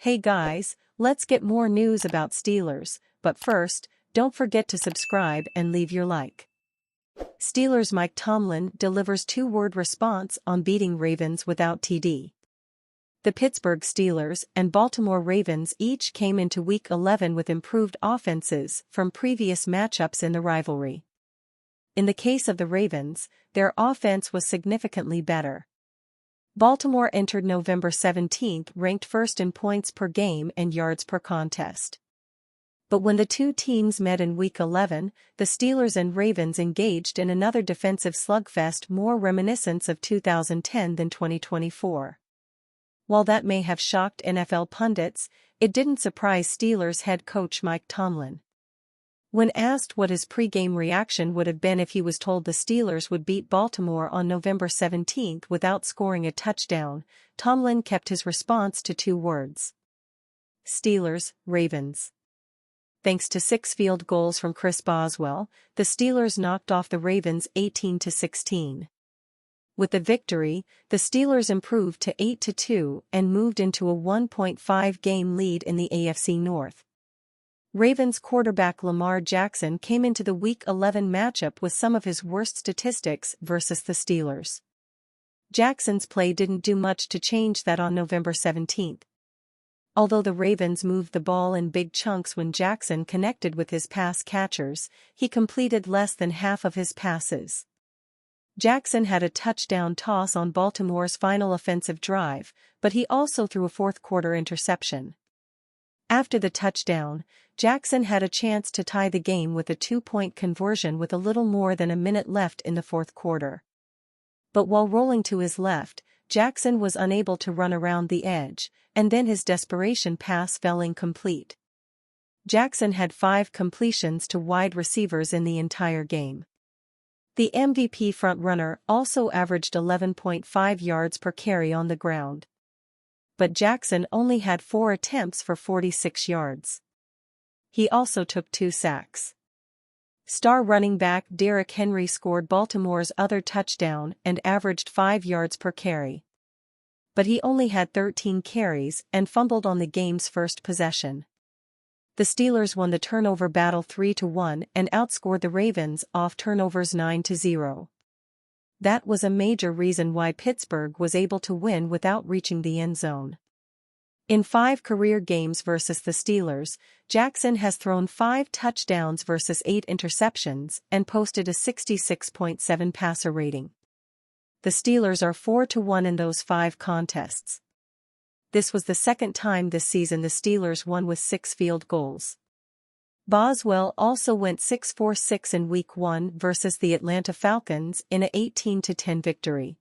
Hey guys, let's get more news about Steelers, but first, don't forget to subscribe and leave your like. Steelers Mike Tomlin delivers two-word response on beating Ravens without TD. The Pittsburgh Steelers and Baltimore Ravens each came into Week 11 with improved offenses from previous matchups in the rivalry. In the case of the Ravens, their offense was significantly better. Baltimore entered November 17 ranked first in points per game and yards per contest. But when the two teams met in Week 11, the Steelers and Ravens engaged in another defensive slugfest more reminiscent of 2010 than 2024. While that may have shocked NFL pundits, it didn't surprise Steelers head coach Mike Tomlin. When asked what his pre-game reaction would have been if he was told the Steelers would beat Baltimore on November 17 without scoring a touchdown, Tomlin kept his response to two words. Steelers, Ravens. Thanks to 6 field goals from Chris Boswell, the Steelers knocked off the Ravens 18-16. With the victory, the Steelers improved to 8-2 and moved into a 1.5-game lead in the AFC North. Ravens quarterback Lamar Jackson came into the Week 11 matchup with some of his worst statistics versus the Steelers. Jackson's play didn't do much to change that on November 17. Although the Ravens moved the ball in big chunks when Jackson connected with his pass catchers, he completed less than half of his passes. Jackson had a touchdown toss on Baltimore's final offensive drive, but he also threw a fourth-quarter interception. After the touchdown, Jackson had a chance to tie the game with a 2-point conversion with a little more than a minute left in the fourth quarter. But while rolling to his left, Jackson was unable to run around the edge, and then his desperation pass fell incomplete. Jackson had 5 completions to wide receivers in the entire game. The MVP frontrunner also averaged 11.5 yards per carry on the ground. But Jackson only had 4 attempts for 46 yards. He also took 2 sacks. Star running back Derrick Henry scored Baltimore's other touchdown and averaged 5 yards per carry. But he only had 13 carries and fumbled on the game's first possession. The Steelers won the turnover battle 3-1 and outscored the Ravens off turnovers 9-0. That was a major reason why Pittsburgh was able to win without reaching the end zone. In 5 career games versus the Steelers, Jackson has thrown 5 touchdowns versus 8 interceptions and posted a 66.7 passer rating. The Steelers are 4-1 in those 5 contests. This was the second time this season the Steelers won with 6 field goals. Boswell also went 6-for-6 in Week 1 versus the Atlanta Falcons in a 18-10 victory.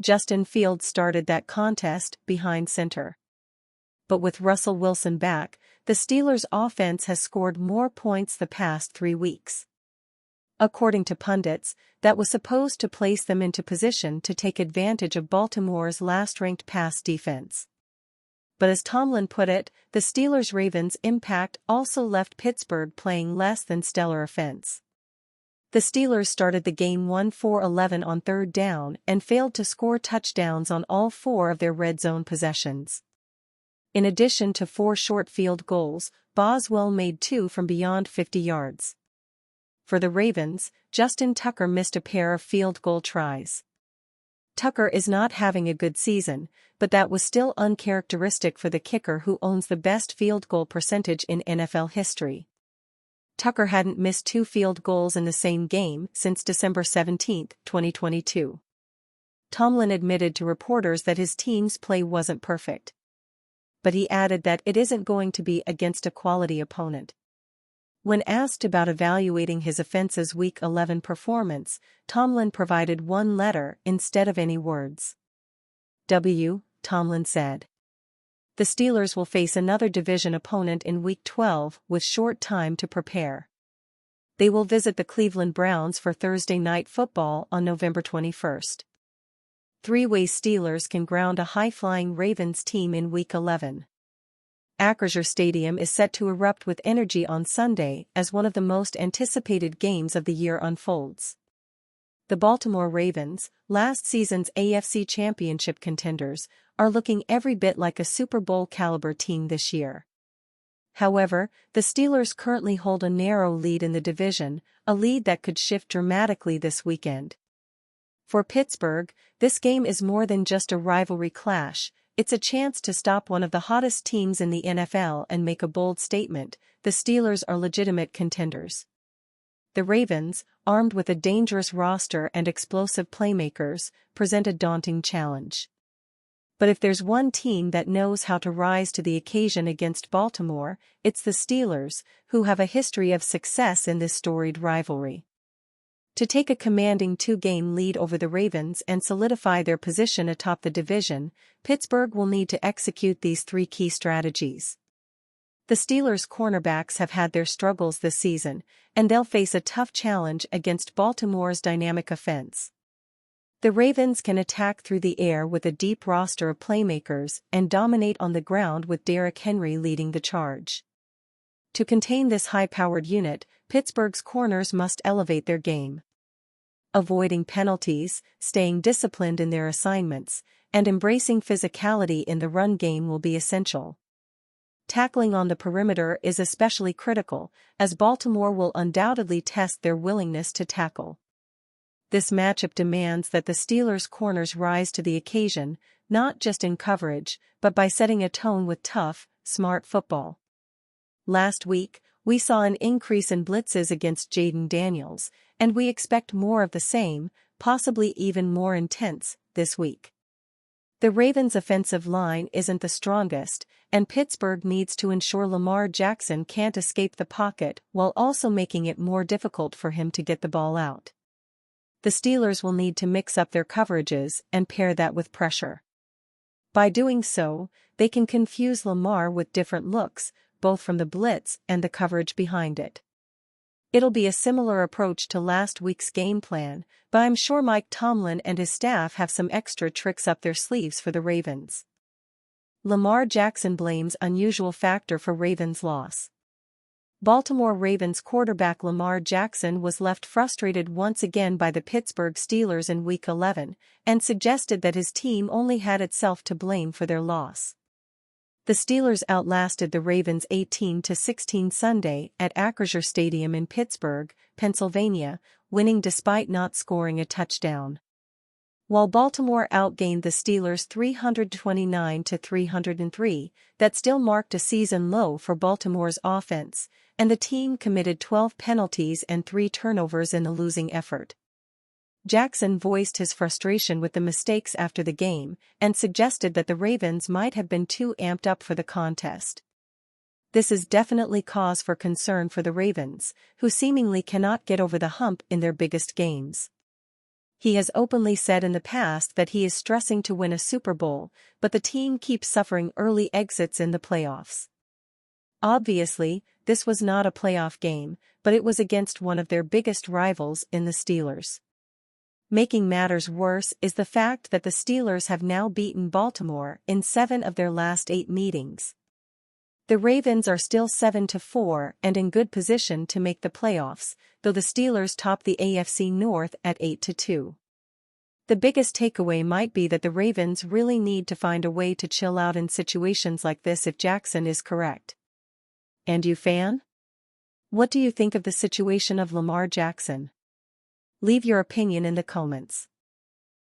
Justin Fields started that contest behind center. But with Russell Wilson back, the Steelers' offense has scored more points the past 3 weeks. According to pundits, that was supposed to place them into position to take advantage of Baltimore's last-ranked pass defense. But as Tomlin put it, the Steelers-Ravens impact also left Pittsburgh playing less than stellar offense. The Steelers started the game 1-for-11 on third down and failed to score touchdowns on all 4 of their red zone possessions. In addition to 4 short field goals, Boswell made 2 from beyond 50 yards. For the Ravens, Justin Tucker missed a pair of field goal tries. Tucker is not having a good season, but that was still uncharacteristic for the kicker who owns the best field goal percentage in NFL history. Tucker hadn't missed 2 field goals in the same game since December 17, 2022. Tomlin admitted to reporters that his team's play wasn't perfect. But he added that it isn't going to be against a quality opponent. When asked about evaluating his offense's Week 11 performance, Tomlin provided one letter instead of any words. W, Tomlin said. The Steelers will face another division opponent in Week 12 with short time to prepare. They will visit the Cleveland Browns for Thursday Night Football on November 21. 3-way Steelers can ground a high-flying Ravens team in Week 11. Acrisure Stadium is set to erupt with energy on Sunday as one of the most anticipated games of the year unfolds. The Baltimore Ravens, last season's AFC Championship contenders, are looking every bit like a Super Bowl caliber team this year. However, the Steelers currently hold a narrow lead in the division, a lead that could shift dramatically this weekend. For Pittsburgh, this game is more than just a rivalry clash, it's a chance to stop one of the hottest teams in the NFL and make a bold statement: the Steelers are legitimate contenders. The Ravens, armed with a dangerous roster and explosive playmakers, present a daunting challenge. But if there's one team that knows how to rise to the occasion against Baltimore, it's the Steelers, who have a history of success in this storied rivalry. To take a commanding 2-game lead over the Ravens and solidify their position atop the division, Pittsburgh will need to execute these 3 key strategies. The Steelers' cornerbacks have had their struggles this season, and they'll face a tough challenge against Baltimore's dynamic offense. The Ravens can attack through the air with a deep roster of playmakers and dominate on the ground with Derrick Henry leading the charge. To contain this high-powered unit, Pittsburgh's corners must elevate their game. Avoiding penalties, staying disciplined in their assignments, and embracing physicality in the run game will be essential. Tackling on the perimeter is especially critical, as Baltimore will undoubtedly test their willingness to tackle. This matchup demands that the Steelers' corners rise to the occasion, not just in coverage, but by setting a tone with tough, smart football. Last week, we saw an increase in blitzes against Jaden Daniels, and we expect more of the same, possibly even more intense, this week. The Ravens' offensive line isn't the strongest, and Pittsburgh needs to ensure Lamar Jackson can't escape the pocket while also making it more difficult for him to get the ball out. The Steelers will need to mix up their coverages and pair that with pressure. By doing so, they can confuse Lamar with different looks, both from the blitz and the coverage behind it. It'll be a similar approach to last week's game plan, but I'm sure Mike Tomlin and his staff have some extra tricks up their sleeves for the Ravens. Lamar Jackson blames unusual factor for Ravens' loss. Baltimore Ravens quarterback Lamar Jackson was left frustrated once again by the Pittsburgh Steelers in Week 11, and suggested that his team only had itself to blame for their loss. The Steelers outlasted the Ravens 18-16 Sunday at Acrisure Stadium in Pittsburgh, Pennsylvania, winning despite not scoring a touchdown. While Baltimore outgained the Steelers 329-303, that still marked a season low for Baltimore's offense, and the team committed 12 penalties and 3 turnovers in the losing effort. Jackson voiced his frustration with the mistakes after the game and suggested that the Ravens might have been too amped up for the contest. This is definitely cause for concern for the Ravens, who seemingly cannot get over the hump in their biggest games. He has openly said in the past that he is stressing to win a Super Bowl, but the team keeps suffering early exits in the playoffs. Obviously, this was not a playoff game, but it was against one of their biggest rivals in the Steelers. Making matters worse is the fact that the Steelers have now beaten Baltimore in 7 of their last 8 meetings. The Ravens are still 7-4 and in good position to make the playoffs, though the Steelers top the AFC North at 8-2. The biggest takeaway might be that the Ravens really need to find a way to chill out in situations like this if Jackson is correct. And you, fan? What do you think of the situation of Lamar Jackson? Leave your opinion in the comments.